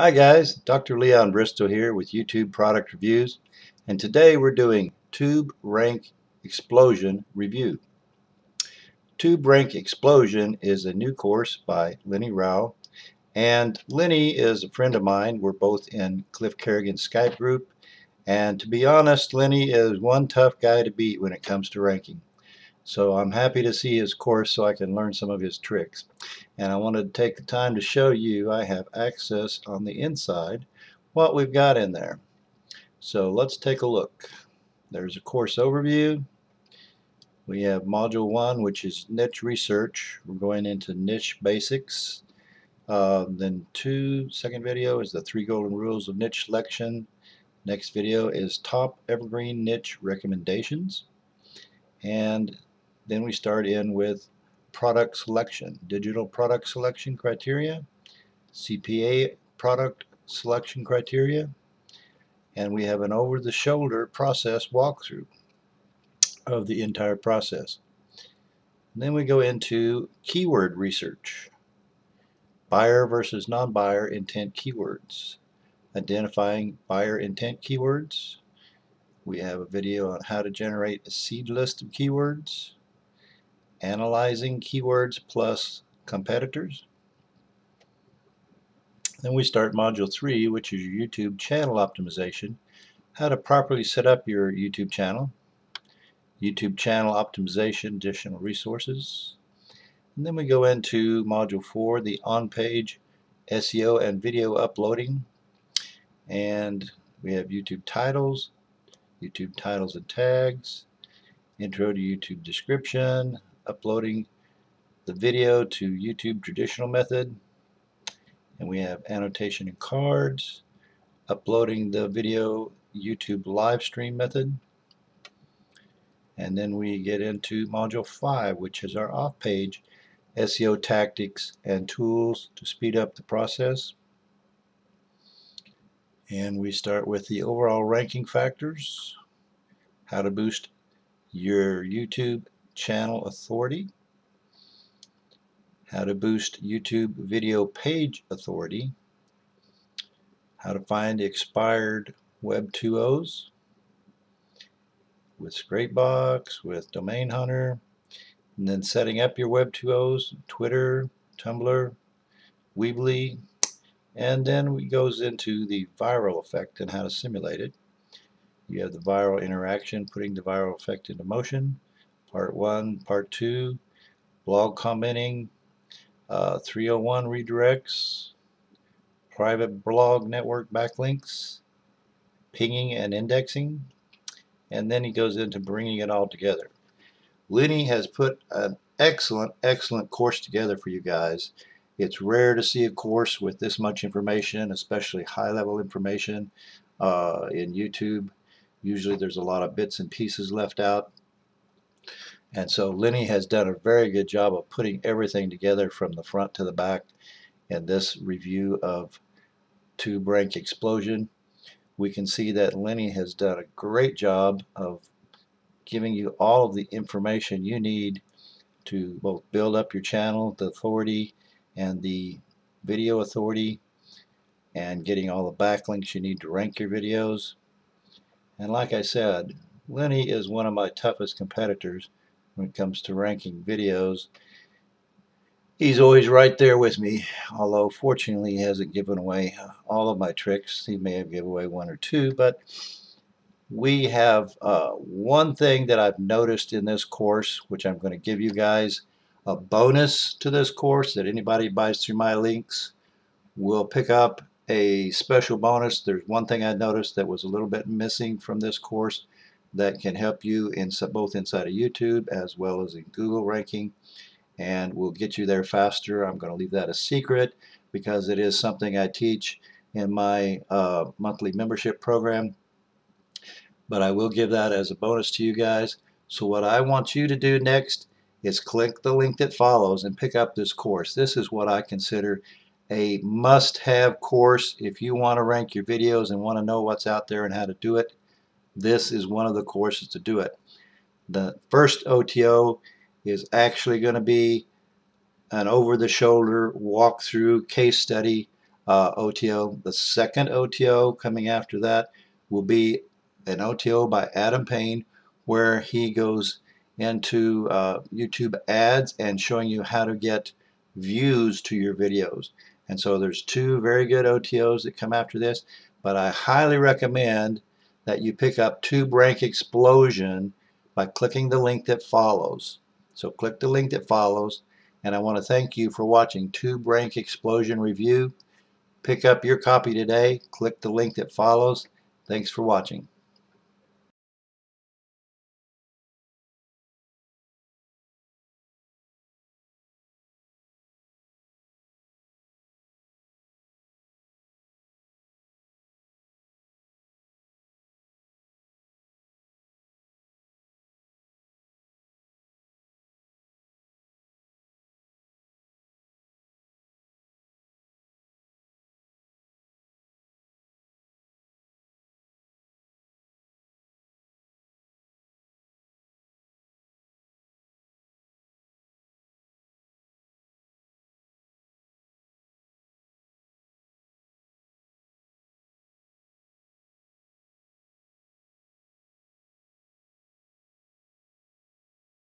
Hi guys, Dr. Leon Bristow here with YouTube Product Reviews, and today we're doing Tube Rank Explosion Review. Tube Rank Explosion is a new course by Lenny Rowell, and Lenny is a friend of mine. We're both in Cliff Kerrigan's Skype group, and to be honest, Lenny is one tough guy to beat when it comes to ranking. So I'm happy to see his course so I can learn some of his tricks. And I wanted to take the time to show you I have access on the inside what we've got in there. So let's take a look. There's a course overview. We have module 1, which is niche research. We're going into niche basics. Then second video is the 3 golden rules of niche selection. Next video is top evergreen niche recommendations. And then we start in with product selection, digital product selection criteria, CPA product selection criteria, and we have an over-the-shoulder process walkthrough of the entire process. And then we go into keyword research, buyer versus non-buyer intent keywords, identifying buyer intent keywords. We have a video on how to generate a seed list of keywords, analyzing keywords plus competitors. Then we start module 3, which is your YouTube channel optimization, how to properly set up your YouTube channel, YouTube channel optimization, additional resources. And then we go into module 4, the on-page SEO and video uploading. And we have YouTube titles and tags, intro to YouTube description, uploading the video to YouTube traditional method, and we have annotation and cards, uploading the video YouTube live stream method, and then we get into module 5, which is our off-page SEO tactics and tools to speed up the process. And we start with the overall ranking factors, how to boost your YouTube channel authority, how to boost YouTube video page authority, how to find expired Web 2.0s with Scrapebox, with Domain Hunter, and then setting up your Web 2.0s, Twitter, Tumblr, Weebly, and then it goes into the viral effect and how to simulate it. You have the viral interaction, putting the viral effect into motion, part 1, part 2, blog commenting, 301 redirects, private blog network backlinks, pinging and indexing, and then he goes into bringing it all together. Lenny has put an excellent course together for you guys. It's rare to see a course with this much information, especially high-level information in YouTube. Usually there's a lot of bits and pieces left out. And so Lenny has done a very good job of putting everything together from the front to the back in this review of Tube Rank Explosion. We can see that Lenny has done a great job of giving you all of the information you need to both build up your channel, the authority and the video authority, and getting all the backlinks you need to rank your videos. And like I said, Lenny is one of my toughest competitors when it comes to ranking videos. He's always right there with me, although fortunately he hasn't given away all of my tricks. He may have given away 1 or 2, but we have one thing that I've noticed in this course, which I'm going to give you guys a bonus to this course, that anybody buys through my links will pick up a special bonus. There's one thing I noticed that was a little bit missing from this course that can help you both inside of YouTube as well as in Google ranking, and will get you there faster. I'm going to leave that a secret because it is something I teach in my monthly membership program, but I will give that as a bonus to you guys. So what I want you to do next is click the link that follows and pick up this course. This is what I consider a must-have course if you want to rank your videos and want to know what's out there and how to do it. This is one of the courses to do it. The first OTO is actually going to be an over-the-shoulder walkthrough case study OTO. The second OTO coming after that will be an OTO by Adam Payne, where he goes into YouTube ads and showing you how to get views to your videos. And so there's two very good OTOs that come after this, but I highly recommend that you pick up Tube Rank Explosion by clicking the link that follows. So click the link that follows, and I want to thank you for watching Tube Rank Explosion Review. Pick up your copy today. Click the link that follows. Thanks for watching.